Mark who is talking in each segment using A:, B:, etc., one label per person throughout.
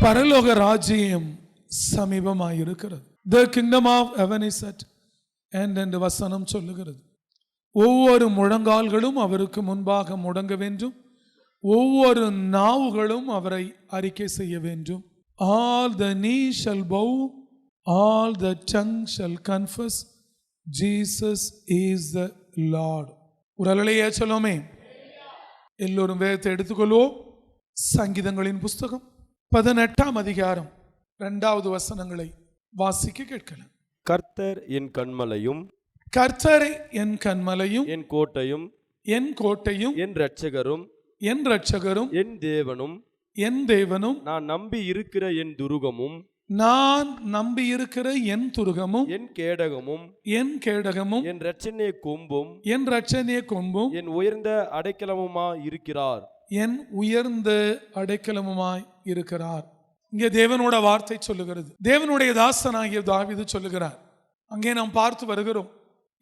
A: பரலோக ராஜ்யம் சமீபமாயிருக்கிறது. The kingdom of heaven is at hand என்று வசனம் சொல்லுகிறது. ஒவ்வொரு முழங்கால்களும் அவருக்கு முன்பாக முடங்க வேண்டும், ஒவ்வொரு நாவுகளும் அவரை அறிக்கை செய்ய வேண்டும். All the knees shall bow, all the tongue shall confess Jesus is the Lord. உரலையே சொல்லுமே. எல்லோரும் வேதத்தை எடுத்துக்கொள்வோம். சங்கீதங்களின் புஸ்தகம் 18ஆம் அதிகாரம் 2வது வசனங்களை வாசிக்க கேட்கலாம்.
B: கர்த்தர் என் கன்மலையும்,
A: கர்த்தர் என் கன்மலையும்,
B: என் கோட்டையும்,
A: என் கோட்டையும்,
B: என் இரட்சகரும்,
A: என் இரட்சகரும்,
B: என் தேவனும்,
A: என் தேவனும்,
B: நான் நம்பி இருக்கிற என் துருகமும்,
A: நான் நம்பி இருக்கிற என் துருகமும்,
B: என் கேடகமும்,
A: என் கேடகமும்,
B: என் இரட்சணிய கொம்பும்,
A: என் இரட்சணிய கொம்பும்,
B: என் உயர்ந்த அடைக்கலமுமா இருக்கிறார்.
A: என் உயர்ந்த அடைக்கலமுமாய் இருக்கிறார். இங்கே தேவனோட வார்த்தை சொல்லுகிறது. தேவனுடைய தாசனாகிய தாவீது சொல்லுகிறார். அங்கே நாம் பார்த்து வருகிறோம்.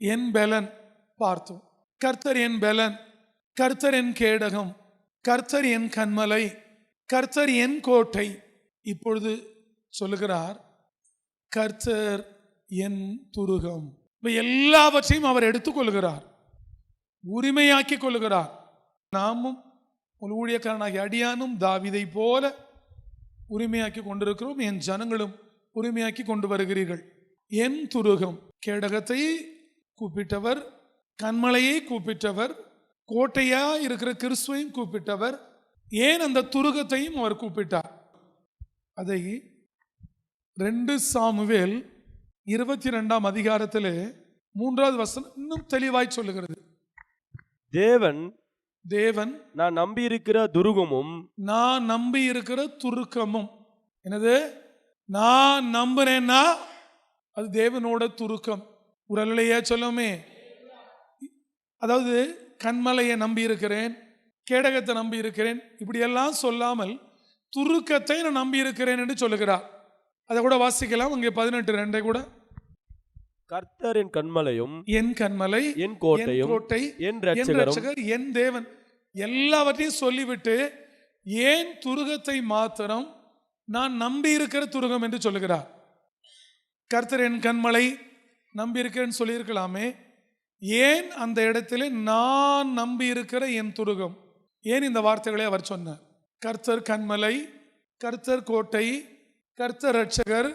A: என் பெலன் பார்த்தோம். கர்த்தர் என் பெலன், கர்த்தர் என் கேடகம், கர்த்தர் என் கன்மலை, கர்த்தர் என் கோட்டை. இப்பொழுது சொல்லுகிறார் கர்த்தர் என் துருகம். எல்லாவற்றையும் அவர் எடுத்துக்கொள்கிறார், உரிமையாக்கி கொள்கிறார். நாமும் ஊழியக்காரனாகிய அடியானும் தாவீதை போல உரிமையாக்கி கொண்டிருக்கிறோம். என் ஜனங்களும் உரிமையாக்கி கொண்டு வருகிறீர்கள். என் துருகம், கேடகத்தை கூப்பிட்டவர், கன்மலையை கூப்பிட்டவர், கோட்டையா இருக்கிற கிறிஸ்துவையும் கூப்பிட்டவர். ஏன் அந்த துருகத்தையும் அவர் கூப்பிட்டார்? அதை 2 சாமுவேல் 22ஆம் அதிகாரத்திலே 3வது வசனம் இன்னும் தெளிவாய் சொல்லுகிறது. தேவன்
B: நான் நம்பி இருக்கிற துருகமும்,
A: நான் நம்பி இருக்கிற துருக்கமும். என்னது? நான் நம்புறேன்னா அது தேவனோட துருக்கம். உரலையே சொல்லுமே. அதாவது கன்மலையை நம்பி இருக்கிறேன், கேடகத்தை நம்பி இருக்கிறேன், இப்படியெல்லாம் சொல்லாமல் துருக்கத்தை நான் நம்பி இருக்கிறேன் என்று சொல்லுகிறார். அதை கூட வாசிக்கலாம். அங்கே 18:2 கூட.
B: கர்த்தர் என் கன்மலையும்,
A: என் கன்மலை,
B: என் கோட்டையும்,
A: கோட்டை,
B: என் இரட்சகர்,
A: என் தேவன், எல்லாவற்றையும் சொல்லிவிட்டு ஏன் துருகத்தை மாத்திரம் நான் நம்பி இருக்கிற துருகம் என்று சொல்லுகிறார். கர்த்தர் என் கன்மலை நம்பி இருக்கிறேன்னு சொல்லியிருக்கலாமே. ஏன் அந்த இடத்துல நான் நம்பி இருக்கிற என் துருகம், ஏன் இந்த வார்த்தைகளை அவர் சொன்னார்? கர்த்தர் கன்மலை, கர்த்தர் கோட்டை, கர்த்தர் இரட்சகர்,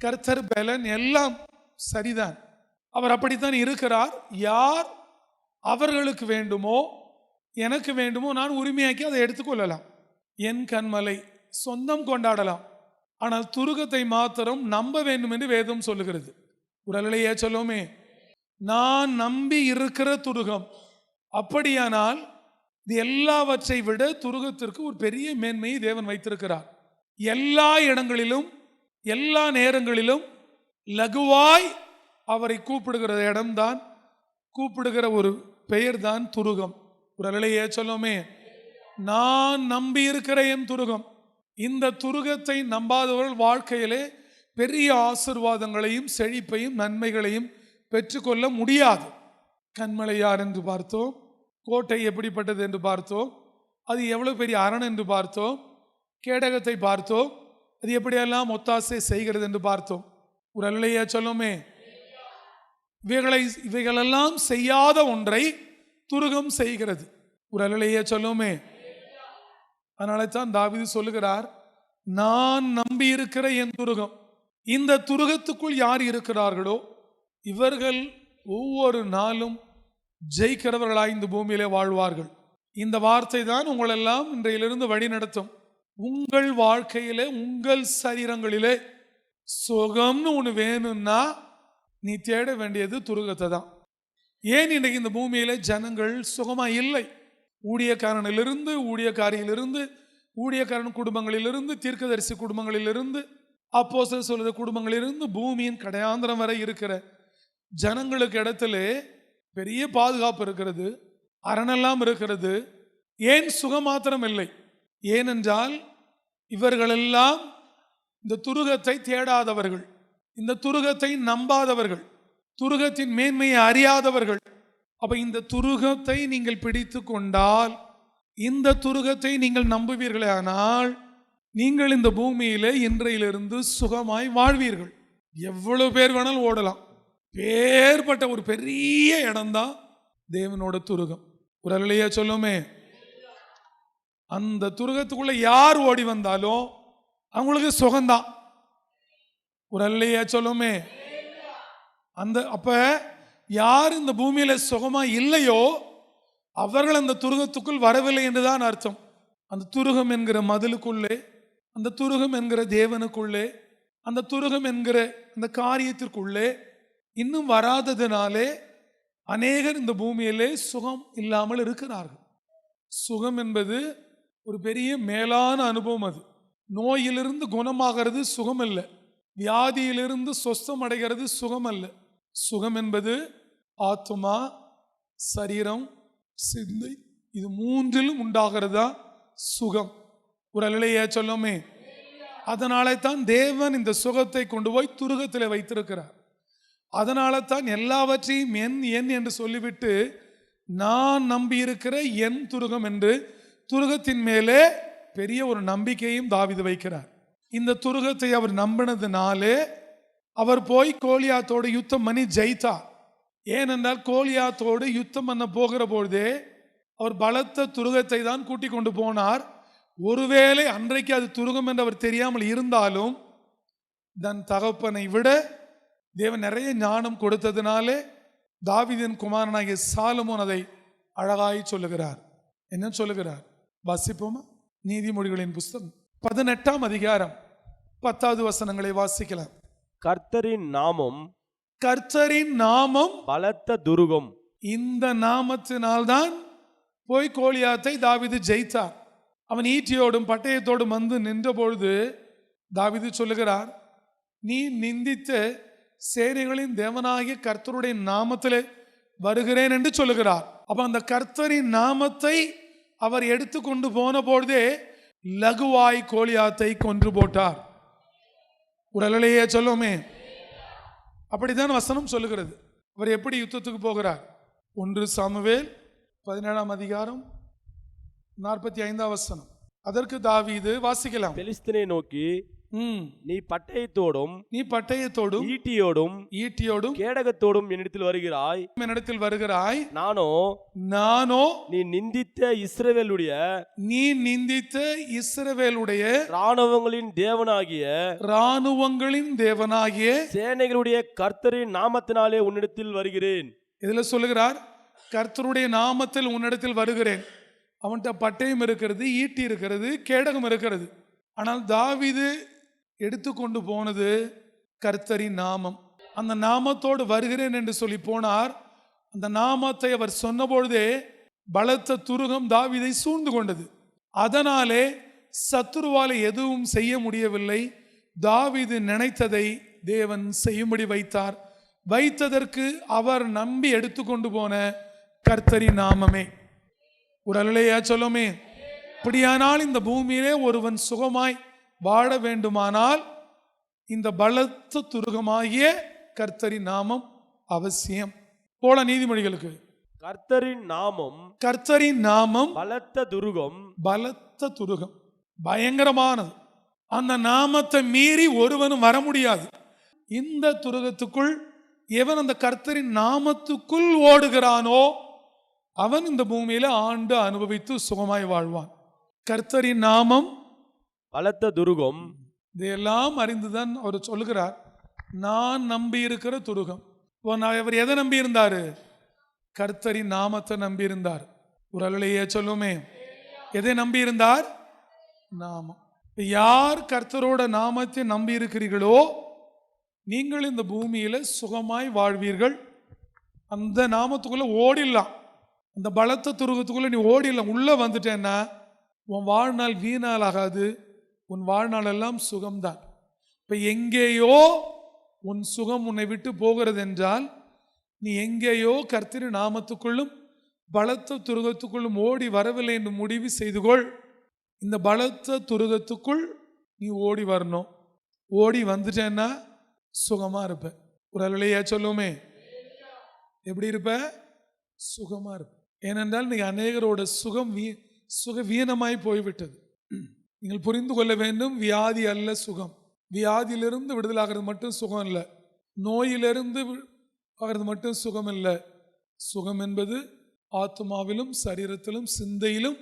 A: கர்த்தர் பெலன், எல்லாம் சரிதான். அவர் அப்படித்தான் இருக்கிறார். யார் அவர்களுக்கு வேண்டுமோ, எனக்கு வேண்டுமோ, நான் உரிமையாக்கி அதை எடுத்துக்கொள்ளலாம். என் கன்மலை சொந்தம் கொண்டாடலாம். ஆனால் துருகத்தை மாத்திரம் நம்ப வேண்டும் என்று வேதம் சொல்லுகிறது. உரலையே சொல்லுமே. நான் நம்பி இருக்கிற துருகம். அப்படியானால் இது எல்லாவற்றை விட துருகத்திற்கு ஒரு பெரிய மேன்மையை தேவன் வைத்திருக்கிறார். எல்லா இடங்களிலும் எல்லா நேரங்களிலும் லகுவாய் அவரை கூப்பிடுகிற இடம்தான், கூப்பிடுகிற ஒரு பெயர் தான் துருகம். ஒரு அலையே சொல்லுமே. நான் நம்பி இருக்கிற என் துருகம். இந்த துருகத்தை நம்பாதவர்கள் வாழ்க்கையிலே பெரிய ஆசீர்வாதங்களையும் செழிப்பையும் நன்மைகளையும் பெற்றுக்கொள்ள முடியாது. கன்மலை யார் என்று பார்த்தோம், கோட்டை எப்படிப்பட்டது என்று பார்த்தோம், அது எவ்வளவு பெரிய அரண் என்று பார்த்தோம், கேடகத்தை பார்த்தோம், அது எப்படியெல்லாம் ஒத்தாசை செய்கிறது என்று பார்த்தோம். ஒரு அல்லையா சொல்லுமே. இவைகளெல்லாம் செய்யாத ஒன்றை துருகம் செய்கிறது. ஒரு அல்லையா சொல்லுமே. அதனால தான் தாவீது சொல்லுகிறார், நான் நம்பி இருக்கிற என் துருகம். இந்த துருகத்துக்குள் யார் இருக்கிறார்களோ இவர்கள் ஒவ்வொரு நாளும் ஜெயிக்கிறவர்களாய் இந்த பூமியிலே வாழ்வார்கள். இந்த வார்த்தை தான் உங்களெல்லாம் இன்றையிலிருந்து வழி நடத்தும். உங்கள் வாழ்க்கையிலே, உங்கள் சரீரங்களிலே சுகம்னு ஒன்று வேணும்னா நீ தேட வேண்டியது துருகத்தை தான். ஏன் இன்றைக்கு இந்த பூமியில ஜனங்கள் சுகமா இல்லை? ஊழியக்காரனிலிருந்து, ஊழியக்காரியிலிருந்து, ஊழியக்காரன் குடும்பங்களிலிருந்து, தீர்க்கதரிசி குடும்பங்களிலிருந்து, அப்போஸ்தலர் சொல்லுற குடும்பங்களிலிருந்து, பூமியின் கடையாந்திரம் வரை இருக்கிற ஜனங்களுக்கு இடத்துல பெரிய பாதுகாப்பு இருக்கிறது, அரணெல்லாம் இருக்கிறது. ஏன் சுகமாத்திரம் இல்லை? ஏனென்றால் இவர்களெல்லாம் இந்த துருகத்தை தேடாதவர்கள், இந்த துருகத்தை நம்பாதவர்கள், துருகத்தின் மேன்மையை அறியாதவர்கள். அப்ப இந்த துருகத்தை நீங்கள் பிடித்து கொண்டால், இந்த துருகத்தை நீங்கள் நம்புவீர்களே ஆனால் நீங்கள் இந்த பூமியிலே இன்றையிலிருந்து சுகமாய் வாழ்வீர்கள். எவ்வளவு பேர் வேணாலும் ஓடலாம். பேர்பட்ட ஒரு பெரிய இடம்தான் தேவனோட துருகம். ஒரு அல்லையா சொல்லுமே. அந்த துருகத்துக்குள்ள யார் ஓடி வந்தாலும் அவங்களுக்கு சுகம்தான். ஒரு அல்லையா சொல்லுமே. அப்ப யார் இந்த பூமியில சுகமா இல்லையோ அவர்கள் அந்த துருகத்துக்குள் வரவில்லை என்றுதான் அர்த்தம். அந்த துருகம் என்கிற மதிலுக்குள்ளே, அந்த துருகம் என்கிற தேவனுக்குள்ளே, அந்த துருகம் என்கிற அந்த காரியத்திற்குள்ளே இன்னும் வராததினாலே அநேகர் இந்த பூமியிலே சுகம் இல்லாமல் இருக்கிறார்கள். சுகம் என்பது ஒரு பெரிய மேலான அனுபவம். அது நோயிலிருந்து குணமாகிறது சுகம் அல்ல, வியாதியிலிருந்து சொஸ்தம் அடைகிறது சுகம் அல்ல. சுகம் என்பது ஆத்மா, சரீரம், சிந்தை, இது மூன்றிலும் உண்டாகிறதா சுகம். ஒரு அல்லையா சொல்லுமே. அதனால தான் தேவன் இந்த சுகத்தை கொண்டு போய் துருகத்தில் வைத்திருக்கிறார். அதனால தான் எல்லாவற்றையும் என் என்று சொல்லிவிட்டு நான் நம்பி இருக்கிற என் துருகம் என்று துருகத்தின் மேலே பெரிய ஒரு நம்பிக்கையும் தாவீது வைக்கிறார். இந்த துருகத்தை அவர் நம்பினதுனாலே அவர் போய் கோலியாத்தோடு யுத்தம் பண்ணி ஜெயித்தார். ஏனென்றால் கோலியாத்தோடு யுத்தம் பண்ண போகிற பொழுதே அவர் பலத்த துருகத்தை தான் கூட்டிக் கொண்டு போனார். ஒருவேளை அன்றைக்கு அது துருகம் என்று அவர் தெரியாமல் இருந்தாலும் தன் தகப்பனை விட தேவன் நிறைய ஞானம் கொடுத்ததினாலே தாவீதின் குமாரனாகிய சாலமோன் அதை அழகாய் சொல்லுகிறார். என்ன சொல்லுகிறார் வாசிப்போமா? நீதிமொழிகளின் புஸ்தகம் 18ஆம் அதிகாரம் 10வது வசனங்களை வாசிக்கலாம்.
B: கர்த்தரின் நாமம்,
A: கர்த்தரின் நாமம்
B: பலத்த துருகம்.
A: இந்த நாமத்தினால்தான் போய் கோலியாத்தை தாவீது ஜெயித்தார். அவன் ஈட்டியோடும் பட்டயத்தோடும் வந்து நின்ற பொழுது தாவீது சொல்லுகிறார், நீ நிந்தித்த சேனைகளின் தேவனாகிய கர்த்தருடைய நாமத்திலே வருகிறேன் என்று சொல்லுகிறார். அப்ப அந்த கர்த்தரின் நாமத்தை அவர் எடுத்துக்கொண்டு போன பொழுதே லகுவாய் கோலியாத்தை கொன்று போட்டார். உடலையே சொல்லுமே. அப்படித்தான் வசனம் சொல்லுகிறது. அவர் எப்படி யுத்தத்துக்கு போகிறார்? 1 சாமுவேல் 17ஆம் அதிகாரம் 45ஆம் வசனம். அதற்கு தாவீது வாசிக்கலாம்.
B: பெலிஸ்தனை நோக்கி, நீ பட்டயத்தோடும் ஈட்டியோடும் கேடகத்தோடும் என்னிடத்தில் வருகிறாய். நானோ நீ நிந்தித்த இஸ்ரவேலுடைய இராணுவங்களின் தேவனாகிய சேனைகளுடைய கர்த்தரின் நாமத்தினாலே உன்னிடத்தில் வருகிறேன்.
A: இதுல சொல்லுகிறார், கர்த்தருடைய நாமத்தில் உன்னிடத்தில் வருகிறேன். அவன்கிட்ட பட்டயம் இருக்கிறது, ஈட்டி இருக்கிறது, கேடகம் இருக்கிறது. ஆனால் தாவீது எடுத்துக்கொண்டு போனது கர்த்தரின் நாமம். அந்த நாமத்தோடு வருகிறேன் என்று சொல்லி போனார். அந்த நாமத்தை அவர் சொன்னபொழுதே பலத்த துருகம் தாவீதை சூழ்ந்து கொண்டது. அதனாலே சத்துருவாலை எதுவும் செய்ய முடியவில்லை. தாவீது நினைத்ததை தேவன் செய்யும்படி வைத்ததற்கு அவர் நம்பி எடுத்துக்கொண்டு போன கர்த்தரின் நாமமே. ஒரு அல்லையா சொல்லுமே. இப்படியானால் இந்த பூமியிலே ஒருவன் சுகமாய் வாழ வேண்டுமானால் இந்த பலத்த துருகமாகிய கர்த்தரின் நாமம் அவசியம். போல நீதிமொழிகளுக்கு கர்த்தரின் நாமம் பலத்த துருகம், பயங்கரமானது. அந்த நாமத்தை மீறி ஒருவனும் வர முடியாது. இந்த துருகத்துக்குள் எவன் அந்த கர்த்தரின் நாமத்துக்குள் ஓடுகிறானோ அவன் இந்த பூமியில ஆண்டு அனுபவித்து சுகமாய் வாழ்வான். கர்த்தரின் நாமம்
B: பலத்த துருகம்.
A: இதையெல்லாம் அறிந்துதான் அவர் சொல்லுகிறார், நான் நம்பி இருக்கிற துருகம். அவர் எதை நம்பி இருந்தாரு? கர்த்தரின் நாமத்தை நம்பி இருந்தார். ஒரு அல்லையே சொல்லுமே. எதை நம்பி இருந்தார்? நாமம். யார் கர்த்தரோட நாமத்தை நம்பி இருக்கிறீர்களோ நீங்கள் இந்த பூமியில சுகமாய் வாழ்வீர்கள். அந்த நாமத்துக்குள்ள ஓடிடலாம். அந்த பலத்த துருகத்துக்குள்ள நீ ஓடிடலாம். உள்ள வந்துட்டேன்னா உன் வாழ்நாள் வீணால் ஆகாது. உன் வாழ்நாள் எல்லாம் சுகம்தான். இப்ப எங்கேயோ உன் சுகம் உன்னை விட்டு போகிறது என்றால் நீ எங்கேயோ கர்த்தரின் நாமத்துக்குள்ளும் பலத்த துருகத்துக்குள்ளும் ஓடி வரவில்லை என்று முடிவு செய்து கொள். இந்த பலத்த துருகத்துக்குள் நீ ஓடி வரணும். ஓடி வந்துட்டேன்னா சுகமா இருப்ப. ஒரு அல்லையா சொல்லுமே. எப்படி இருப்ப? சுகமா இருப்ப. ஏனென்றால் நீ அநேகரோட சுக வீணமாய் போய்விட்டது. நீங்கள் புரிந்து கொள்ள வேண்டும், வியாதி அல்ல சுகம். வியாதியிலிருந்து விடுதலாகிறது மட்டும் சுகம் இல்லை, நோயிலிருந்து ஆகிறது மட்டும் சுகம் இல்லை. சுகம் என்பது ஆத்மாவிலும் சரீரத்திலும் சிந்தையிலும்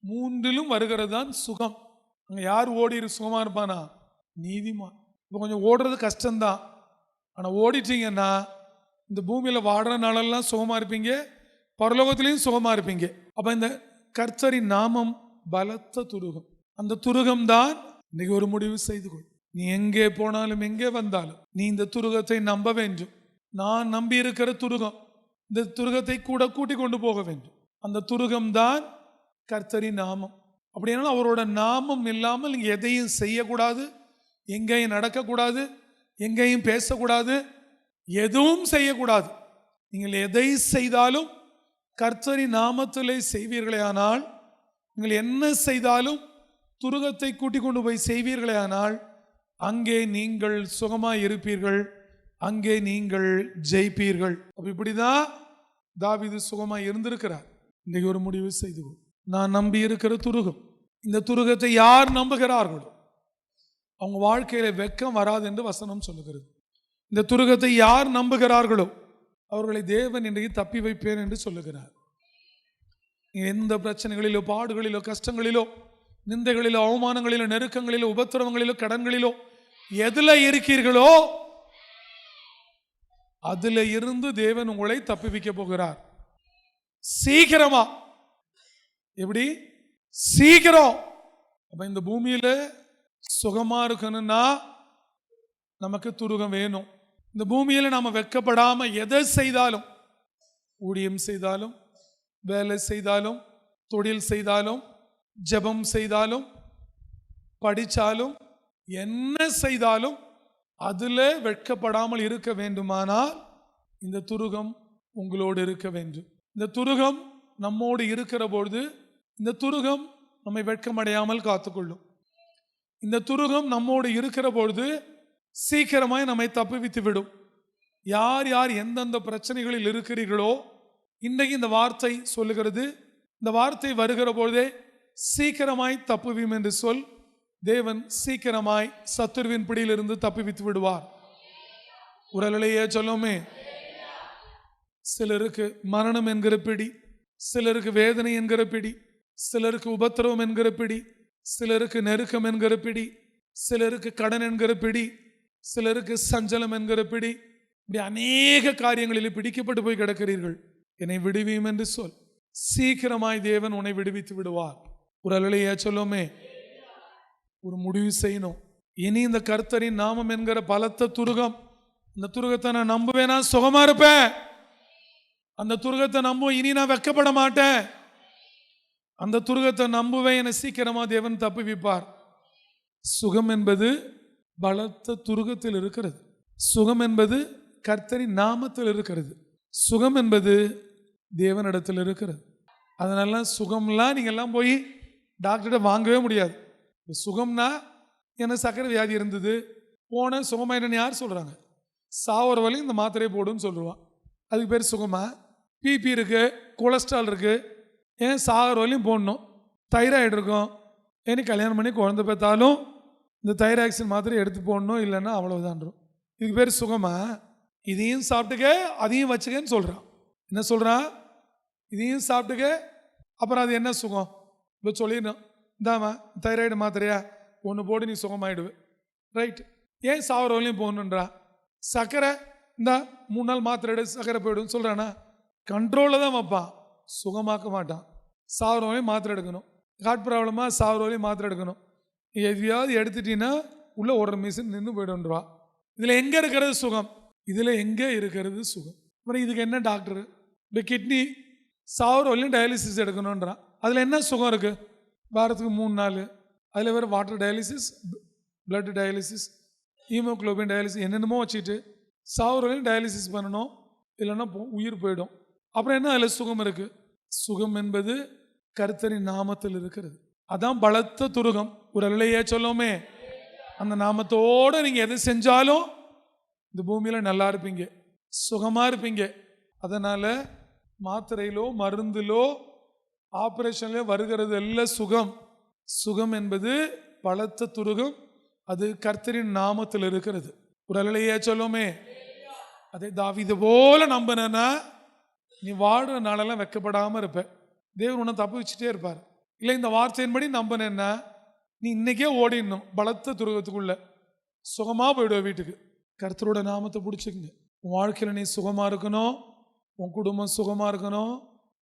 A: மூன்றிலும் வருகிறது தான் சுகம். அங்கே யார் ஓடி சுகமாக இருப்பானா? நீதிமான். இப்போ கொஞ்சம் ஓடுறது கஷ்டம்தான், ஆனால் ஓடிட்டீங்கன்னா இந்த பூமியில் வாடுற நாளெல்லாம் சுகமாக இருப்பீங்க, பரலோகத்திலையும் சுகமாக இருப்பீங்க. அப்போ இந்த கர்த்தரின் நாமம் பலத்த துருகம். அந்த துருகம் தான் இன்னைக்கு ஒரு முடிவு செய்து கொள். நீ எங்கே போனாலும் எங்கே வந்தாலும் நீ இந்த துருகத்தை நம்ப வேண்டும். நான் நம்பி இருக்கிற துருகம், இந்த துருகத்தை கூட கூட்டி கொண்டு போக வேண்டும். அந்த துருகம் தான் கர்த்தரின் நாமம். அப்படின்னா அவரோட நாமம் இல்லாமல் நீங்கள் எதையும் செய்யக்கூடாது, எங்கேயும் நடக்கக்கூடாது, எங்கேயும் பேசக்கூடாது, எதுவும் செய்யக்கூடாது. நீங்கள் எதை செய்தாலும் கர்த்தரின் நாமத்திலே செய்வீர்களே ஆனால், நீங்கள் என்ன செய்தாலும் துருகத்தை கூட்டி கொண்டு போய் செய்வீர்களே ஆனால், அங்கே நீங்கள் சுகமாய் இருப்பீர்கள், அங்கே நீங்கள் ஜெயிப்பீர்கள். அப்ப இப்படிதான் தாவீது சுகமாய் இருந்திருக்கிறார். இன்றைக்கு ஒரு முடிவு செய்து கொள். நான் நம்பி இருக்கிற துருகம், இந்த துருகத்தை யார் நம்புகிறார்களோ அவங்க வாழ்க்கையில வெட்கம் வராது என்று வசனம் சொல்லுகிறது. இந்த துருகத்தை யார் நம்புகிறார்களோ அவர்களை தேவன் இன்றைக்கு தப்பி வைப்பேன் என்று சொல்லுகிறார். எந்த பிரச்சனைகளிலோ, பாடுகளிலோ, கஷ்டங்களிலோ, நிந்தைகளிலோ, அவமானங்களிலோ, நெருக்கங்களிலோ, உபத்திரவங்களிலோ, கடன்களிலோ எதுல இருக்கீர்களோ அதுல இருந்து தேவன் உங்களை தப்புவிக்க போகிறார். சீக்கிரமா. எப்படி? சீக்கிரம். அப்ப இந்த பூமியில சுகமா இருக்கணும்னா நமக்கு துருகம் வேணும். இந்த பூமியில நாம வெட்கப்படாம எதை செய்தாலும், ஊழியம் செய்தாலும், வேலை செய்தாலும், தொழில் செய்தாலும், ஜெபம் செய்தாலும், படித்தாலும், என்ன செய்தாலும் அதுல வெட்கப்படாமல் இருக்க வேண்டுமானால் இந்த துருகம் உங்களோடு இருக்க வேண்டும். இந்த துருகம் நம்மோடு இருக்கிற பொழுது இந்த துருகம் நம்மை வெட்கமடையாமல் காத்துக்கொள்ளும். இந்த துருகம் நம்மோடு இருக்கிற பொழுது சீக்கிரமாய் நம்மை தப்புவித்து விடும். யார் யார் எந்தெந்த பிரச்சனைகளில் இருக்கிறீர்களோ இன்றைக்கு இந்த வார்த்தை சொல்லுகிறது. இந்த வார்த்தை வருகிற பொழுதே சீக்கிரமாய் தப்புவியும் என்று சொல். தேவன் சீக்கிரமாய் சத்துருவின் பிடியிலிருந்து தப்புவித்து விடுவார். உரலையே சொல்லுமே. சிலருக்கு மரணம் என்கிற பிடி, சிலருக்கு வேதனை என்கிற பிடி, சிலருக்கு உபத்திரவம் என்கிற பிடி, சிலருக்கு நெருக்கம் என்கிற பிடி, சிலருக்கு கடன் என்கிற பிடி, சிலருக்கு சஞ்சலம் என்கிற பிடி, இப்படி அநேக காரியங்களில் பிடிக்கப்பட்டு போய் கிடக்கிறீர்கள். என்னை விடுவியும் என்று சொல். சீக்கிரமாய் தேவன் உன்னை விடுவித்து விடுவார். ஒரு அலையா சொல்லுமே. ஒரு முடிவு செய்யணும். இனி இந்த கர்த்தரின் நாமம் என்கிற பலத்த துருகம், இந்த துருகத்தை நான் நம்புவேன், நான் சுகமா இருப்பேன். அந்த துருகத்தை நம்புவேன், இனி நான் வெட்கப்பட மாட்டேன். அந்த துருகத்தை நம்புவேன், என்னை சீக்கிரமா தேவன் தப்புவிப்பார். சுகம் என்பது பலத்த துருகத்தில் இருக்கிறது. சுகம் என்பது கர்த்தரின் நாமத்தில் இருக்கிறது. சுகம் என்பது தேவனிடத்தில் இருக்கிறது. அதனால சுகம்லாம் நீங்க எல்லாம் போய் டாக்டர்கிட்ட வாங்கவே முடியாது. சுகம்னா எனக்கு சர்க்கரை வியாதி இருந்தது, போன சுகமாயிட்டேன்னு யார் சொல்றாங்க? சாவர வரையும் இந்த மாத்திரையை போடுன்னு சொல்லுவான். அதுக்கு பேர் சுகமா? பிபி இருக்கு, கொலஸ்ட்ரால் இருக்கு, ஏன் சாகர வரையும் போடணும்? தைராய்டு இருக்கும், ஏன்னு கல்யாணம் பண்ணி குழந்தை பார்த்தாலும் இந்த தைராக்சின் மாத்திரை எடுத்து போடணும், இல்லைன்னா அவ்வளவுதான். இதுக்கு பேர் சுகமா? இதையும் சாப்பிட்டுக்க அதையும் வச்சுக்கன்னு சொல்றான். என்ன சொல்றான்? இதையும் சாப்பிட்டுக்க, அப்புறம் அது என்ன சுகம்? இப்போ சொல்லிடணும், இந்தாமா தைராய்டு மாத்திரையா, ஒன்று போடு நீ சுகமாயிடுவே. ரைட். ஏன் சாவர வரையும் போகணுன்றான்? சர்க்கரை இந்த 3 நாள் மாத்திரை எடு, சர்க்கரை போயிடும் சொல்றானா? கண்ட்ரோலில் தான் வைப்பான், சுகமாக்க மாட்டான். சாவர வரையும் மாத்திரை எடுக்கணும். ஹார்ட் ப்ராப்ளமா? சாவர வரையும் மாத்திரை எடுக்கணும். எதையாவது எடுத்துட்டீங்கன்னா உள்ள ஒரு மிஷின் நின்று போய்டுவா. இதில் எங்கே இருக்கிறது சுகம்? இதில் எங்கே இருக்கிறது சுகம்? அப்புறம் இதுக்கு என்ன டாக்டரு? இப்போ கிட்னி சாவர வரையும் டயாலிசிஸ் எடுக்கணுன்றான். அதில் என்ன சுகம் இருக்கு? வாரத்துக்கு 3 நாள் அதில் வேறு water dialysis, blood dialysis, haemoglobin dialysis, என்னென்னமோ வச்சுட்டு சாவரையும் டயாலிசிஸ் பண்ணணும், இல்லைன்னா உயிர் போயிடும். அப்புறம் என்ன அதில் சுகம் இருக்கு? சுகம் என்பது கர்த்தரின் நாமத்தில் இருக்கிறது. அதான் பலத்த துருகம். ஒரு அலையே சொல்லுமே. அந்த நாமத்தோடு நீங்கள் எது செஞ்சாலும் இந்த பூமியில் நல்லா இருப்பீங்க, சுகமாக இருப்பீங்க. அதனால் மாத்திரையிலோ மருந்திலோ ஆப்ரேஷன்ல வருகிறது எல்லாம் சுகம். சுகம் என்பது பலத்த துருகம், அது கர்த்தரின் நாமத்தில் இருக்கிறது. ஒரு அலையே சொல்லுமே. அதே தாவீது போல நம்பினா நீ வாழ்ற நாளெல்லாம் வெக்கப்படாம இருப்ப. தேவன் உன்னை தப்பு வச்சுட்டே இருப்பார். இல்லை இந்த வார்த்தையின்படி நம்பினேன்னா நீ இன்னைக்கே ஓடிடணும் பலத்த துருகத்துக்குள்ள, சுகமா போயிடுவ வீட்டுக்கு. கர்த்தரோட நாமத்தை பிடிச்சிக்கங்க. உன் வாழ்க்கையில் நீ சுகமா இருக்கணும், உன் குடும்பம் சுகமா இருக்கணும்,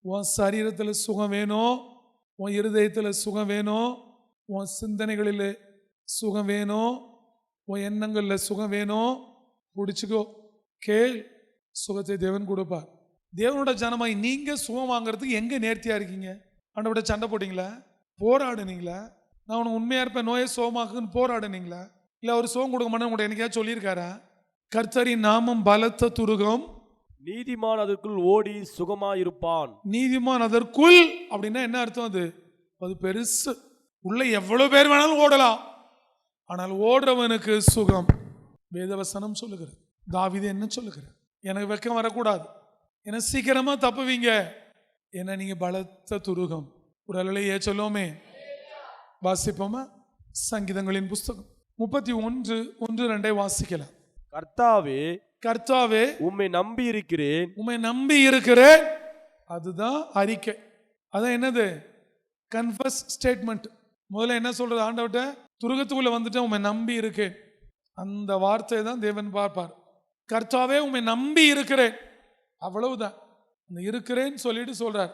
A: உன் சரீரத்தில் சுகம் வேணும், உன் இருதயத்தில் சுகம் வேணும், உன் சிந்தனைகளில் சுகம் வேணும், உன் எண்ணங்களில் சுகம் வேணும். பிடிச்சிக்கோ, கேள், சுகத்தை தேவன் கொடுப்பார். தேவனோட ஜனமாய் நீங்க சுகம் வாங்குறதுக்கு எங்க நேர்த்தியா இருக்கீங்க? ஆண்டவரோட சண்டை போட்டீங்களா? போராடுனீங்களா? நான் உனக்கு உண்மையா இருப்பேன், நோயை சுகமாக்குன்னு போராடுனீங்களா? இல்லை அவர் சுகம் கொடுக்க மாட்டேன்னு கூட என்னைக்காவது சொல்லியிருக்காரா? கர்த்தரின் நாமம் பலத்த துருகம்,
B: நீதிமான் அதற்குள் ஓடி சுகமாயிருப்பான்.
A: நீதிமான் அதற்குள் அப்படின்னா என்ன அர்த்தம்? அது பெருசு. உள்ள எவ்வளவு பேர் வேணாலும் ஓடலாம், ஆனால் ஓடுறவனுக்கு சுகம். வேதவசனம் சொல்லுகிறது. தாவீது என்ன சொல்லுகிறார்? எனக்கு வெக்கம் வரக்கூடாது, என்ன சீக்கிரமா தப்புவீங்க, என்ன நீங்க பலத்த துருகம். ஒரு அலையே சொல்லுவோமே. வாசிப்போமா? சங்கீதங்களின் புஸ்தகம் 31:1-2 வாசிக்கலாம்.
B: கர்த்தாவே,
A: கர்த்தாவே
B: உம்மை நம்பி இருக்கிறேன்,
A: உம்மை நம்பி இருக்கிறேன். அதுதான் அறிக்கை. அதான் என்னது? Confuse statement. முதல்ல என்ன சொல்றது? ஆண்டவர்கிட்ட துருகத்துக்குள்ள வந்துட்டு உம்மை நம்பி இருக்கேன். அந்த வார்த்தை தான் தேவன் பார்ப்பார். கர்த்தாவே உம்மை நம்பி இருக்கிறேன், அவ்வளவுதான். அந்த இருக்கிறேன்னு சொல்லிட்டு சொல்றார்,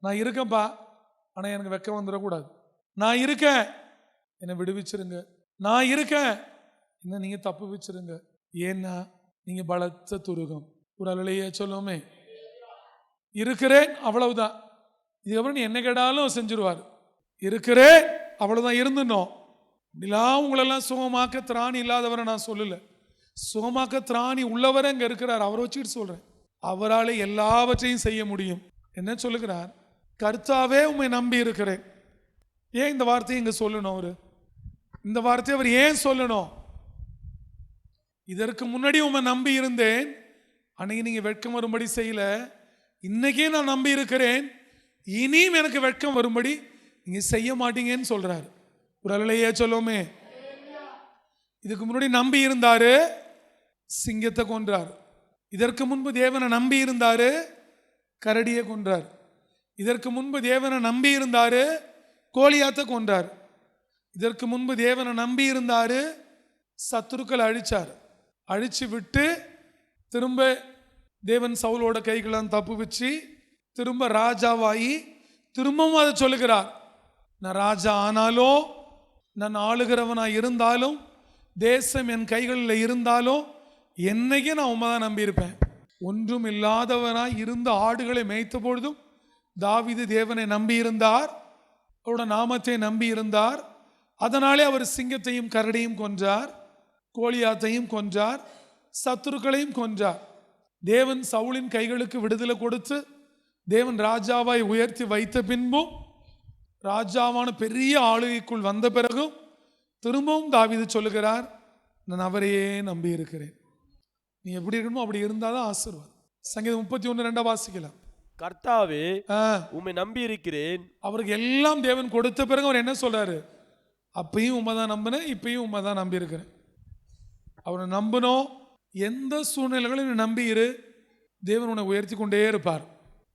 A: நான் இருக்கேன்ப்பா, ஆனா எனக்கு வெக்கம் வந்துடக்கூடாது. நான் இருக்கேன், என்னை விடுவிச்சிருங்க. நான் இருக்கேன், என்ன நீங்க தப்பு வச்சிருங்க. ஏன்னா நீங்க பலத்த துருகம். ஒரு அலையே சொல்லுவோமே. இருக்கிறேன், அவ்வளவுதான். இதுக்கப்புறம் நீ என்ன கேட்டாலும் செஞ்சிருவார். இருக்கிறேன், அவ்வளவுதான். இருந்துனோம் இப்படிலாம் உங்களெல்லாம் சுகமாக்க திராணி இல்லாதவரை நான் சொல்லல, சுகமாக்க திராணி உள்ளவரை அங்க இருக்கிறார். அவரை வச்சுட்டு சொல்றேன், அவரால் எல்லாவற்றையும் செய்ய முடியும். என்ன சொல்லுகிறார்? கர்த்தாவே உம்மை நம்பி இருக்கிறேன். ஏன் இந்த வார்த்தையை இங்க சொல்லணும்? அவரு இந்த வார்த்தையை அவர் ஏன் சொல்லணும்? இதற்கு முன்னாடி உம்மை நம்பி இருந்தேன், அன்னைக்கு நீங்க வெட்கம் வரும்படி செய்யல. இன்னைக்கே நான் நம்பி இருக்கிறேன், இனியும் எனக்கு வெட்கம் வரும்படி நீங்க செய்ய மாட்டீங்கன்னு சொல்றாரு. ஒரு அலையே சொல்லுவோமே. இதுக்கு முன்னாடி நம்பி இருந்தாரு, சிங்கத்தை கொன்றார். இதற்கு முன்பு தேவனை நம்பி இருந்தாரு, கரடியை கொன்றார். இதற்கு முன்பு தேவனை நம்பி இருந்தாரு, கோலியாத்தை கொன்றார். இதற்கு முன்பு தேவனை நம்பி இருந்தாரு, சத்துருக்களை அழிச்சார். அழிச்சு விட்டு திரும்ப தேவன் சவுலோட கைகளாம் தப்பு வச்சு திரும்ப ராஜாவாகி திரும்பவும் அதை சொல்லுகிறார். நான் ராஜா ஆனாலும், நான் ஆளுகிறவனா இருந்தாலும், தேசம் என் கைகளில் இருந்தாலும், என்னைக்கே நான் உண்மை தான் நம்பியிருப்பேன். ஒன்றும் இல்லாதவனாய் இருந்த ஆடுகளை மேய்த்த பொழுதும் தாவீது தேவனை நம்பி இருந்தார், அவரோட நாமத்தை நம்பி இருந்தார். அதனாலே அவர் சிங்கத்தையும் கரடியும் கொன்றார், கோலியாத்தையும் கொன்றார், சத்துருக்களையும் கொன்றார். தேவன் சவுலின் கைகளுக்கு விடுதலை கொடுத்து தேவன் ராஜாவாய் உயர்த்தி வைத்த பின்பும், ராஜாவான பெரிய ஆளுகைக்குள் வந்த பிறகும் திரும்பவும் தாவீது சொல்லுகிறார், நான் அவரையே நம்பி இருக்கிறேன். நீ எப்படி இருக்கணுமோ அப்படி இருந்தாதான் ஆசீர்வாதம். சங்கீதம் 31:2 வாசிக்கலாம்.
B: கர்த்தாவே உம்மை நம்பி இருக்கிறேன்.
A: அவருக்கு எல்லாம் தேவன் கொடுத்த பிறகு அவர் என்ன சொல்றாரு? அப்பையும் உண்மைதான் நம்பினேன், இப்பயும் உண்மைதான் நம்பி இருக்கிறேன். அவரை நம்பணும். எந்த சூழ்நிலைகளையும் நம்பி இரு, தேவன் உன்னை உயர்த்தி கொண்டே இருப்பார்.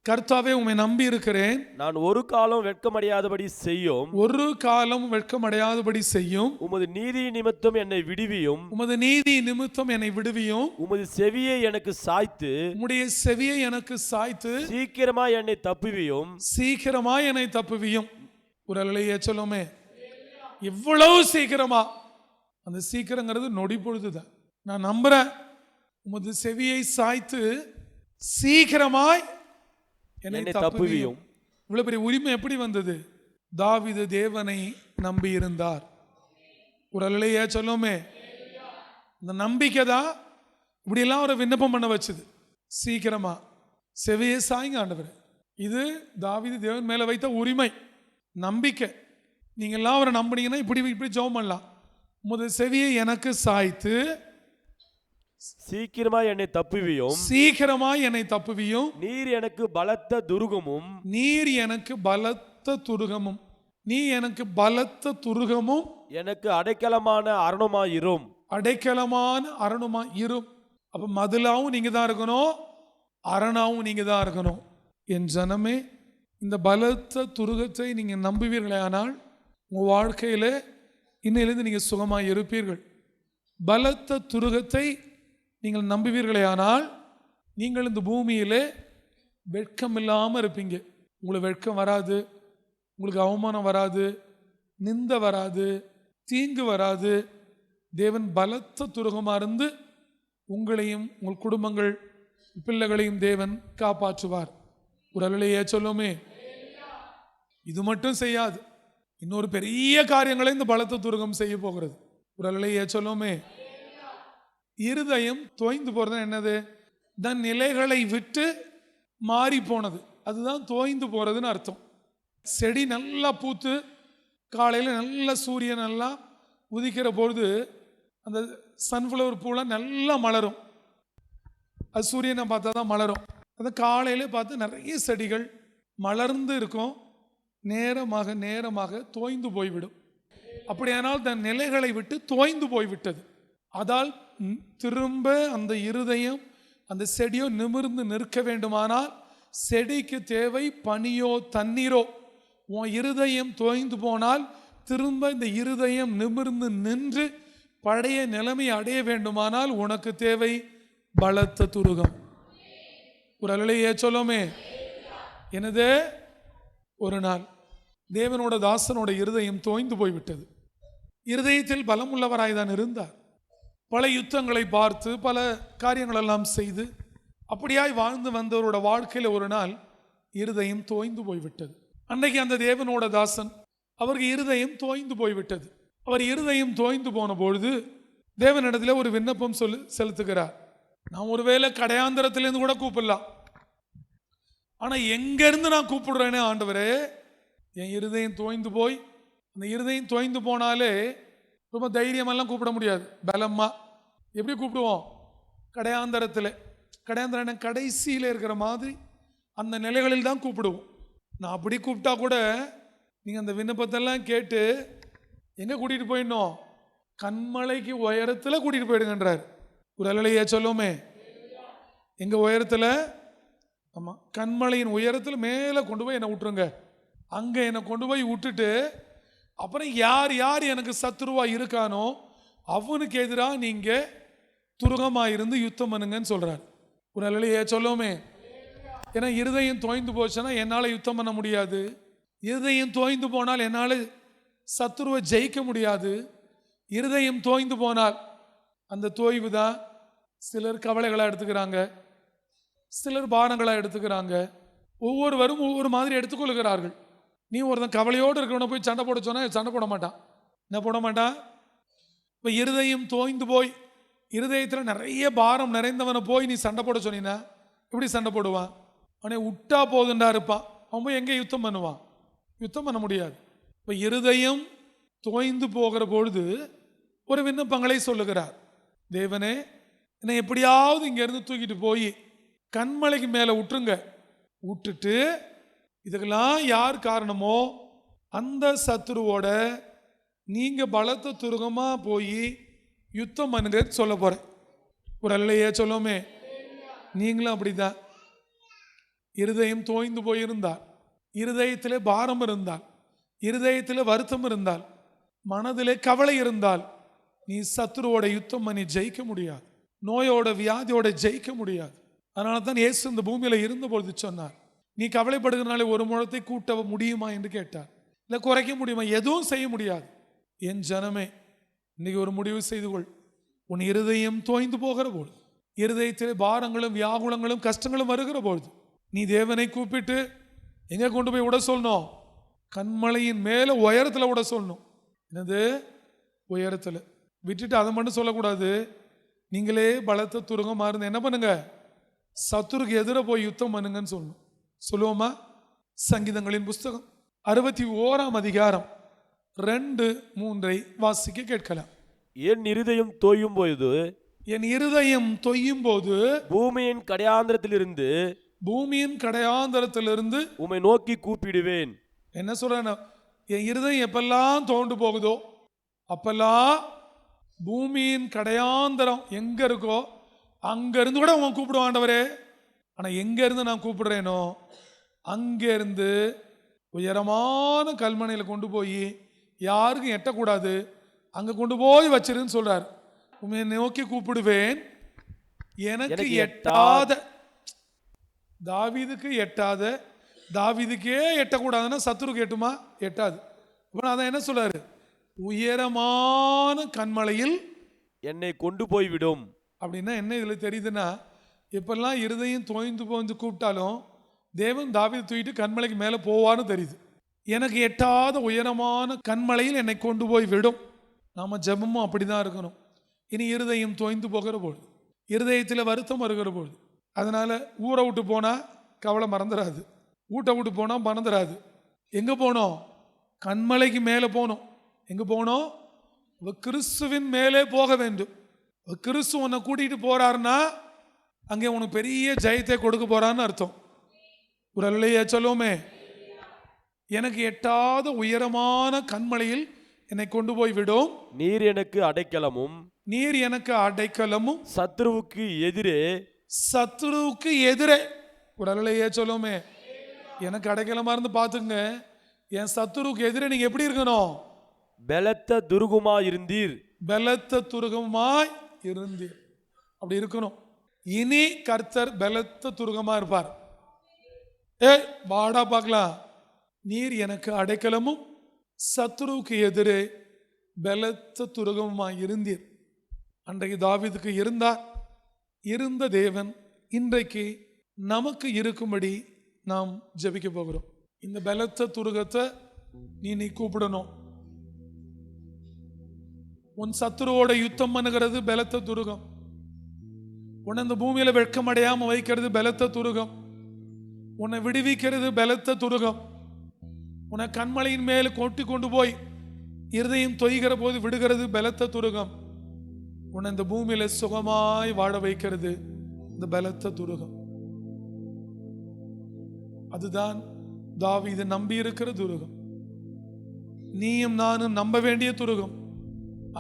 A: கர்த்தாவே உம்மை நம்பி இருக்கிறேன்,
B: நான் ஒரு காலம் வெட்கமடையாதபடி செய்யும்,
A: ஒரு காலம் வெட்கமடையாதபடி செய்யும்.
B: உமது நீதி நிமித்தம் என்னை விடுவியும்,
A: உமது நீதி நிமித்தம் என்னை விடுவியும்.
B: உமது செவியை எனக்கு சாய்த்து,
A: உம்முடைய செவியை எனக்கு சாய்த்து
B: சீக்கிரமாய் என்னை தப்புவியும்,
A: சீக்கிரமாய் என்னை தப்புவியும். ஒரு அலையே சொல்லுமே. எவ்வளவு சீக்கிரமா? அந்த சீக்கிரங்கிறது நொடி பொழுதுதான். நான் நம்புறேன், உமது செவியை சாய்த்து சீக்கிரமாய் என்னை தப்புவியும். இவ்வளவு பெரிய உரிமை எப்படி வந்தது? தாவீது தேவனை நம்பி இருந்தார். ஒரு அலையே சொல்லுமே. இந்த நம்பிக்கை தான் இப்படி எல்லாம் ஒரு விண்ணப்பம் பண்ண வச்சது. சீக்கிரமா செவியை சாய்ங்க ஆண்டவர். இது தாவீது தேவன் மேல வைத்த உரிமை, நம்பிக்கை. நீங்க எல்லாம் அவரை நம்பினீங்கன்னா இப்படி ஜெபம் பண்ணலாம். உமது செவியை எனக்கு சாய்த்து
B: சீக்கிரமாய் என்னை தப்புவியும்,
A: சீக்கிரமாய் என்னை தப்புவியும்.
B: நீர் எனக்கு பலத்த துருகமும்,
A: நீர் எனக்கு பலத்த துருகமும். நீ எனக்கு பலத்த துருகமும்
B: எனக்கு அடைக்கலமான அரணமாயிரும்.
A: அடைக்கலமான அரணுமா இரும். அப்ப மதிலாவும் நீங்க தான் இருக்கணும், அரணாவும் நீங்க தான் இருக்கணும். என் ஜனமே, இந்த பலத்த துருகத்தை நீங்க நம்புவீர்களே ஆனால் உங்க வாழ்க்கையில இன்னிலிருந்து நீங்க சுகமாய் இருப்பீர்கள். பலத்த துருகத்தை நீங்கள் நம்புவீர்களே ஆனால் நீங்கள் இந்த பூமியிலே வெட்கம் இல்லாமல் இருப்பீங்க. உங்களுக்கு வெட்கம் வராது, உங்களுக்கு அவமானம் வராது, நிந்த வராது, தீங்கு வராது. தேவன் பலத்த துருகமாக இருந்து உங்களையும் உங்கள் குடும்பங்கள் பிள்ளைகளையும் தேவன் காப்பாற்றுவார். ஒரு அலையே சொல்லுமே. இது மட்டும் செய்யாது, இன்னொரு பெரிய காரியங்களை இந்த பலத்த துருகம் செய்ய போகிறது. ஒரு அலையே சொல்லுமே. இருதயம் தோய்ந்து போறது என்னது? தன் நிலைகளை விட்டு மாறி போனது, அதுதான் தோய்ந்து போறதுன்னு அர்த்தம். செடி நல்லா பூத்து காலையில் நல்ல சூரியன் நல்லா உதிக்கிற பொழுது அந்த சன்ஃப்ளவர் பூலாம் நல்லா மலரும். அது சூரியனை பார்த்தா தான் மலரும். அது காலையிலே பார்த்து நிறைய செடிகள் மலர்ந்து இருக்கும். நேரமாக நேரமாக தோய்ந்து போய்விடும். அப்படியானால் தன் நிலைகளை விட்டு தோய்ந்து போய்விட்டது. அதால் திரும்ப அந்த இருதயம் அந்த செடியோ நிமிர்ந்து நிற்க வேண்டுமானால் செடிக்கு தேவை பனியோ தண்ணீரோ. உன் இருதயம் தோய்ந்து போனால் திரும்ப இந்த இருதயம் நிமிர்ந்து நின்று பழைய நிலைமை அடைய வேண்டுமானால் உனக்கு தேவை பலத்த துருகம். ஒரு அலையே சொல்லுமே. எனது ஒரு நாள் தேவனோட தாசனோட இருதயம் தோய்ந்து போய்விட்டது. இருதயத்தில் பலம் உள்ளவராய் தான் இருந்தார். பல யுத்தங்களை பார்த்து பல காரியங்களெல்லாம் செய்து அப்படியாய் வாழ்ந்து வந்தவரோட வாழ்க்கையில் ஒரு நாள் இருதயம் தோய்ந்து போய்விட்டது. அன்னைக்கு அந்த தேவனோட தாசன் அவருக்கு இருதயம் தோய்ந்து போய்விட்டது. அவர் இருதயம் தோய்ந்து போன பொழுது தேவனிடத்தில் ஒரு விண்ணப்பம் செலுத்துகிறார். நான் ஒருவேளை கடையாந்திரத்திலேருந்து கூட கூப்பிடலாம், ஆனால் எங்கேருந்து நான் கூப்பிடுறேனே ஆண்டவரே, என் இருதயம் தோய்ந்து போய், அந்த இருதயம் தோய்ந்து போனாலே ரொம்ப தைரியமெல்லாம் கூப்பிட முடியாது, பலமா. எப்படி கூப்பிடுவோம்? கடையாந்தரத்தில். கடையாந்தரம் கடைசியில் இருக்கிற மாதிரி அந்த நிலைகளில் தான் கூப்பிடுவோம். நான் அப்படி கூப்பிட்டா கூட நீங்கள் அந்த விண்ணப்பத்தெல்லாம் கேட்டு எங்கே கூட்டிகிட்டு போயிடணும்? கண்மலைக்கு உயரத்தில் கூட்டிகிட்டு போயிடுங்கன்றார். ஒரு அலையே சொல்லுமே. எங்கள் உயரத்தில்? ஆமாம், கண்மலையின் உயரத்தில் மேலே கொண்டு போய் என்னை விட்டுருங்க. அங்கே என்னை கொண்டு போய் விட்டுட்டு அப்புறம் யார் யார் எனக்கு சத்துருவா இருக்கானோ அவனுக்கு எதிராக நீங்கள் துருகமாக இருந்து யுத்தம் பண்ணுங்கன்னு சொல்கிறார். ஒரு அலையே சொல்லுமே. ஏன்னா இருதயம் தோய்ந்து போச்சுன்னா என்னால் யுத்தம் பண்ண முடியாது. இருதயம் தோய்ந்து போனால் என்னால் சத்துருவை ஜெயிக்க முடியாது. இருதயம் தோய்ந்து போனால் அந்த தோய்வு தான் சிலர் கவலைகளாக எடுத்துக்கிறாங்க, சிலர் பாரங்களாக எடுத்துக்கிறாங்க. ஒவ்வொருவரும் ஒவ்வொரு மாதிரி எடுத்துக்கொள்கிறார்கள். நீ ஒருத்தன் கவலையோடு இருக்கிறவனை போய் சண்டை போட சொன்னால் சண்டை போட மாட்டான். என்ன போட மாட்டான்? இப்போ இருதயம் தோய்ந்து போய் இருதயத்தில் நிறைய பாரம் நிறைந்தவனை போய் நீ சண்டை போட சொன்னீன்னா எப்படி சண்டை போடுவான்? அவனை விட்டா போதுண்டா இருப்பான். அவன் போய் எங்கே யுத்தம் பண்ணுவான்? யுத்தம் பண்ண முடியாது. இப்போ இருதயம் தோய்ந்து போகிற பொழுது ஒரு விண்ணப்பங்களை சொல்லுகிறார். தேவனே, என்னை எப்படியாவது இங்கேருந்து தூக்கிட்டு போய் கண்மலைக்கு மேலே விட்டுருங்க. விட்டுட்டு இதுக்கெல்லாம் யார் காரணமோ அந்த சத்துருவோட நீங்கள் பலத்த துருகமாக போய் யுத்தம் பண்ணுங்க சொல்ல போகிறேன். ஒரு அல்லையே சொல்லுமே. நீங்களும் அப்படிதான். இருதயம் தோய்ந்து போயிருந்தால், இருதயத்திலே பாரம் இருந்தால், இருதயத்தில் வருத்தம் இருந்தால், மனதிலே கவலை இருந்தால் நீ சத்துருவோட யுத்தம் பண்ணி ஜெயிக்க முடியாது. நோயோட வியாதியோட ஜெயிக்க முடியாது. அதனால தான் இயேசு இந்த பூமியில் இருந்தபொழுது சொன்னார், நீ கவலைப்படுகிறனாலே ஒரு முழத்தை கூட்ட முடியுமா என்று கேட்டார். இல்லை குறைக்க முடியுமா? எதுவும் செய்ய முடியாது. என் ஜனமே, இன்னைக்கு ஒரு முடிவு செய்து கொள். உன் இருதயம் தோய்ந்து போகிற பொழுது, இருதயத்திலே பாரங்களும் வியாகுலங்களும் கஷ்டங்களும் வருகிற பொழுது நீ தேவனை கூப்பிட்டு எங்கே கொண்டு போய் விட சொல்லணும்? கண்மலையின் மேலே உயரத்தில் விட சொல்லணும். என்னது உயரத்தில் விட்டுட்டு அதை மட்டும் சொல்லக்கூடாது. நீங்களே பலத்த துருகமாக இருந்து என்ன பண்ணுங்க? சத்துருக்கு எதிர போய் யுத்தம் பண்ணுங்கன்னு சொல்லணும். சொல்லுவோமா? சங்கீதங்களின் புஸ்தகம் 61ஆம் அதிகாரம் 2-3 வாசிக்க கேட்கலாம்.
B: என் இருதயம் தொய்யும் போது,
A: என் இருதயம் தொய்யும் போது
B: பூமியின் கடையாந்திரத்திலிருந்து
A: உம்மை நோக்கி
B: கூப்பிடுவேன்.
A: என்ன சொல்ற? என் இருதயம் எப்பெல்லாம் தோண்டு போகுதோ அப்பெல்லாம் பூமியின் கடையாந்தரம் எங்க இருக்கோ அங்க இருந்து கூட உன் கூப்பிடுவான் ஆண்டவரே. ஆனா எங்க இருந்து நான் கூப்பிடுறேனோ அங்க இருந்து உயரமான கல்மனையில கொண்டு போய் யாருக்கும் எட்டக்கூடாது அங்க கொண்டு போய் வச்சிருன்னு சொல்றார். உண்மையை நோக்கி கூப்பிடுவேன், எனக்கு எட்டாத, தாவீதுக்கு எட்டாத, தாவீதுக்கே எட்டக்கூடாதுன்னா சத்துருக்கு எட்டுமா? எட்டாது. அதான் என்ன சொல்றாரு, உயரமான கண்மலையில்
B: என்னை கொண்டு போய் விடும்.
A: அப்படின்னா என்ன இதுல தெரியுதுன்னா, இப்பெல்லாம் இருதயம் தோய்ந்து போந்து கூப்பிட்டாலும் தேவன் தாவீதை தூக்கிட்டு கண்மலைக்கு மேலே போவான்னு தெரியுது. எனக்கு எட்டாத உயரமான கண்மலையில் என்னை கொண்டு போய் விடும். நாம ஜெபமும் அப்படிதான் இருக்கணும். இனி இருதயம் தோய்ந்து போகிற பொழுது, இருதயத்தில் வருத்தம் வருகிற பொழுது, அதனால ஊரை விட்டு போனா கவலை மறந்துடாது, வீட்டை விட்டு போனா மறந்துடாது. எங்க போனோம்? கண்மலைக்கு மேலே போனோம். எங்க போனோம்? கிறிஸ்துவின் மேலே போக வேண்டும். கிறிஸ்து உன்னை கூட்டிகிட்டு போறாருன்னா அங்கே உனக்கு பெரிய ஜெயத்தை கொடுக்க போறான்னு அர்த்தம். ஒரு அல்லையா சொல்லுவோமே. எனக்கு எட்டாத உயரமான கண்மலையில் என்னை கொண்டு போய் விடும்.
B: நீர் எனக்கு அடைக்கலமும்,
A: நீர் எனக்கு அடைக்கலமும்,
B: சத்ருவுக்கு எதிரே,
A: சத்ருவுக்கு எதிரே. ஒரு அல்லையா சொல்லுவோமே. எனக்கு அடைக்கலமா இருந்து பார்த்துங்க, என் சத்துருவுக்கு எதிரே நீங்க எப்படி இருக்கணும்?
B: பலத்த துருகமாய் இருந்தீர்.
A: பலத்த துருகமாய் இருந்தீர், அப்படி இருக்கணும். இனி கர்த்தர் பலத்த துருகமா இருப்பார். வாடா பார்க்கலாம். நீர் எனக்கு அடைக்கலமும் சத்துருவுக்கு எதிரே பலத்த துருகமாய் இருந்தீர். அன்றைக்கு தாவீதுக்கு இருந்தார். இருந்த தேவன் இன்றைக்கு நமக்கு இருக்கும்படி நாம் ஜெபிக்க போகிறோம். இந்த பலத்த துருகத்தை நீ கூப்பிடணும். உன் சத்துருவோட யுத்தம் பண்ணுகிறது பலத்த துருகம். உன்னை இந்த பூமியில வெட்கம் அடையாம வைக்கிறது பலத்த துருகம். உன்னை விடுவிக்கிறது பலத்த துருகம். உன்னை கண்மலையின் மேல் கொட்டி கொண்டு போய் இருதயம் தொய்கிற போது விடுகிறது பலத்த துருகம். உன்னை இந்த பூமியில சுகமாய் வாழ வைக்கிறது இந்த பலத்த துருகம். அதுதான் தாவீது நம்பி இருக்கிற துருகம். நீயும் நானும் நம்ப வேண்டிய துருகம்.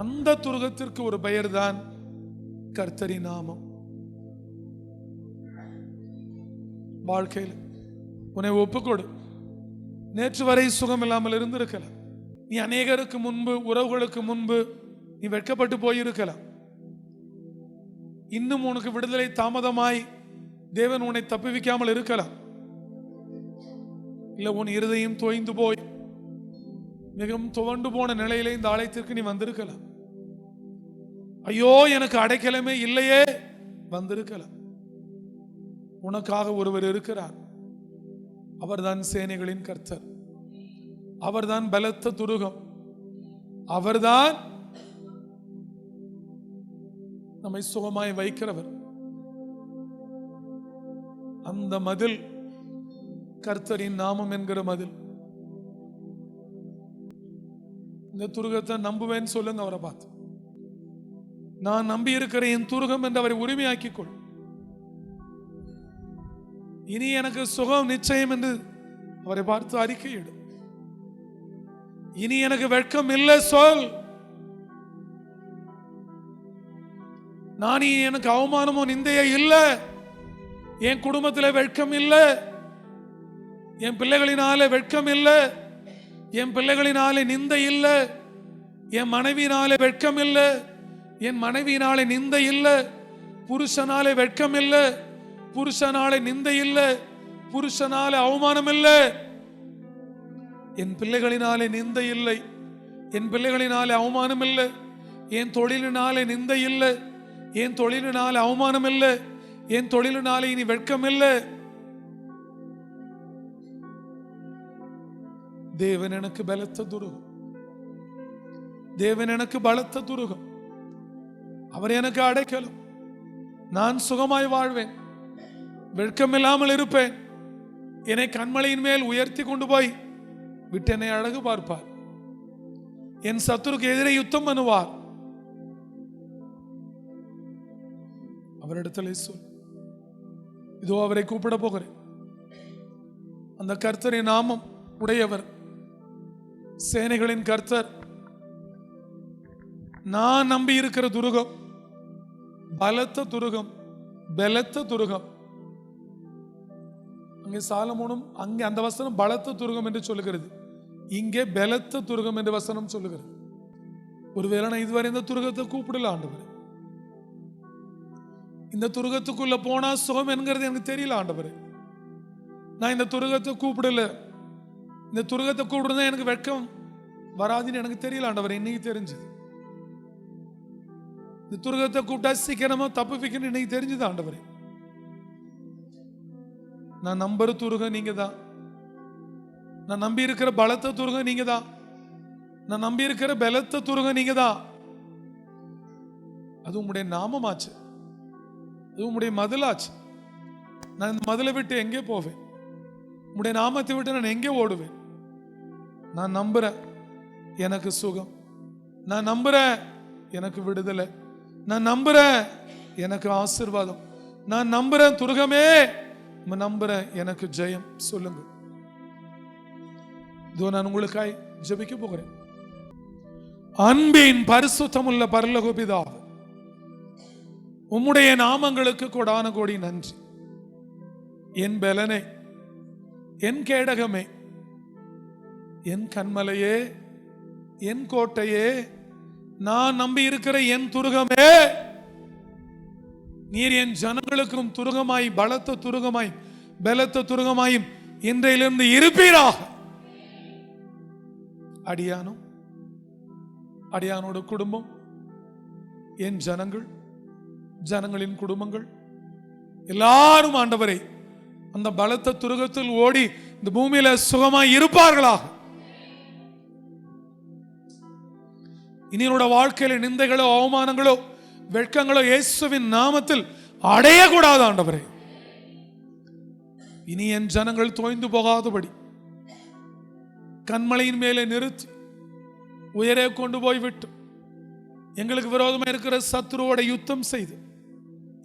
A: அந்த துருகத்திற்கு ஒரு பெயர் தான் கர்த்தரின் நாமம். வாழ்க்கையில் உன்னை ஒப்புக்கொடு. நேற்று வரை சுகம் இல்லாமல் இருந்திருக்கலாம். நீ அநேகருக்கு முன்பு, உறவுகளுக்கு முன்பு நீ வெட்கப்பட்டு போயிருக்கலாம். இன்னும் உனக்கு விடுதலை தாமதமாய் தேவன் உன்னை தப்புவிக்காமல் இருக்கலாம். இல்ல உன் இருதயம் தோய்ந்து போய் மிகவும் துவண்டு போன நிலையிலே இந்த ஆலயத்திற்கு நீ வந்திருக்கலாம். ஐயோ எனக்கு அடைக்கலமே இல்லையே வந்திருக்கலாம். உனக்காக ஒருவர் இருக்கிறார். அவர்தான் சேனைகளின் கர்த்தர். அவர்தான் பலத்த துருகம். அவர்தான் நம்மை சுகமாய் வைக்கிறவர். அந்த மதில் கர்த்தரின் நாமம் என்கிற மதில். இந்த துருகத்தை நம்புவேன்னு சொல்லுங்க. அவரை பார்த்து, நான் நம்பி இருக்கிற என் துருகம் என்று அவரை உரிமையாக்கிக் கொள். இனி எனக்கு சுகம் நிச்சயம் என்று அவரை பார்த்து அறிக்கையிடு. இனி எனக்கு வெட்கம் இல்லை சொல். நான் எனக்கு அவமானமோ நிந்தைய இல்லை. என் குடும்பத்தில் வெட்கம் இல்லை. என் பிள்ளைகளினாலே வெட்கம் இல்லை. என் பிள்ளைகளினாலே நிந்தை இல்லை. என் மனைவியினாலே வெட்கம் இல்லை. என் மனைவியினாலே நிந்தை இல்லை. புருஷனாலே வெட்கம் இல்லை. புருஷனாலே நிந்தை இல்லை. புருஷனாலே அவமானம் இல்லை. என் பிள்ளைகளினாலே நிந்தை இல்லை. என் பிள்ளைகளினாலே அவமானம் இல்லை. என் தொழிலினாலே நிந்தை இல்லை. என் தொழிலினாலே அவமானம் இல்லை. என் தொழிலினாலே இனி வெட்கம் இல்லை. தேவன் எனக்கு பலத்த துருகம். தேவன் எனக்கு பலத்த துருகம். அவர் எனக்கு அடைக்கலம். நான் சுகமாய் வாழ்வேன். வெட்கமில்லாமல் இருப்பேன். என்னை கண்மலையின் மேல் உயர்த்தி கொண்டு போய் விட்டு என்னை அழகு பார்ப்பார். என் சத்துருக்கு எதிரே யுத்தம் பண்ணுவார். அவரிடத்தில் சொல், இதோ அவரை கூப்பிட போகிறேன். அந்த கர்த்தரின் நாமம் உடையவர், சேனைகளின் கர்த்தர், நான் நம்பி இருக்கிற துருகம், பலத்த துருகம், பலத்த துருகம். அங்கே சாலமோனும் அங்கே அந்த வசனம் பலத்த துருகம் என்று சொல்லுகிறது, இங்கே பலத்த துருகம் என்று வசனம் சொல்லுகிறது. ஒருவேளை நான் இதுவரை இந்த துருகத்தை கூப்பிடல ஆண்டவர், இந்த துருகத்துக்குள்ள போனா சுகம் என்கிறது எனக்கு தெரியல ஆண்டவர். நான் இந்த துருகத்தை கூப்பிடல, இந்த துருகத்தை கூப்பிடுறதா எனக்கு வெட்கம் வராதுன்னு எனக்கு தெரியல ஆண்டவர். இன்னைக்கு தெரிஞ்சது, இந்த துருகத்தை கூப்பிட்டா சீக்கிரமா தப்புவிக்கணும் இன்னைக்கு தெரிஞ்சது ஆண்டவர். நான் நம்புற துருகம் நீங்க தான், நான் நம்பி இருக்கிற பலத்த துருகம் நீங்க தான், நான் நம்பி இருக்கிற பலத்த துருகம் நீங்க தான். அது உங்களுடைய நாமமாச்சு, அது உங்களுடைய மதிலாச்சு. நான் இந்த மதிலை விட்டு எங்கே போவேன்? உங்களுடைய நாமத்தை விட்டு நான் எங்கே ஓடுவேன்? நான் நம்புறேன் எனக்கு சுகம், நான் நம்புறேன் எனக்கு விடுதலை, நான் நம்புறேன் எனக்கு ஆசீர்வாதம், நான் நம்புறேன் துருகமே, நம்புறேன் எனக்கு ஜெயம். சொல்லுங்க. இதோ நான் உங்களுக்காய் ஜெபிக்க போகிறேன். அன்பின் பரிசுத்தமுள்ள பரலோக பிதாவே, உம்முடைய நாமங்களுக்கு கொடான கோடி நன்றி. என் பலனே, என் கேடகமே, என் கண்மலையே, என் கோட்டையே, நான் நம்பி இருக்கிற என் துருகமே, நீர் என் ஜனங்களுக்கும் துருகமாய், பலத்த துருகமாய், பலத்த துருகமாயும் இன்றையிலிருந்து இருப்பீராக. அடியானும் அடியானோட குடும்பம், என் ஜனங்கள், ஜனங்களின் குடும்பங்கள் எல்லாரும் ஆண்டவரை அந்த பலத்த துருகத்தில் ஓடி இந்த பூமியில சுகமாய் இருப்பார்களாக. இனி என்னோட வாழ்க்கையில நிந்தைகளோ அவமானங்களோ வெட்கங்களோ இயேசுவின் நாமத்தில் அடையக்கூடாது ஆண்டவரே. இனி என் ஜனங்கள் தோய்ந்து போகாதபடி கண்மலையின் மேலே நிறுத்தி உயரே கொண்டு போய் விட்டு எங்களுக்கு விரோதமாக இருக்கிற சத்துருவோட யுத்தம் செய்து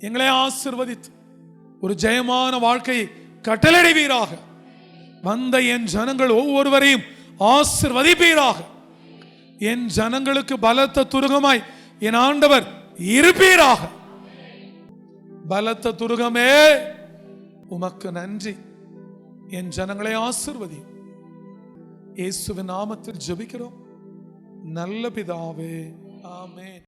A: எங்களை ஆசீர்வதித்து ஒரு ஜெயமான வாழ்க்கையை கட்டளையிடுவீராக. வந்த என் ஜனங்கள் ஒவ்வொருவரையும் ஆசீர்வதிப்பீராக. என் ஜனங்களுக்கு பலத்த துருகமாய் என் ஆண்டவர் இருப்பீராக. பலத்த துருகமே, உமக்கு நன்றி. என் ஜனங்களை ஆசீர்வதி. இயேசுவின் நாமத்தில் ஜெபிக்கிறோம் நல்ல பிதாவே, ஆமென்.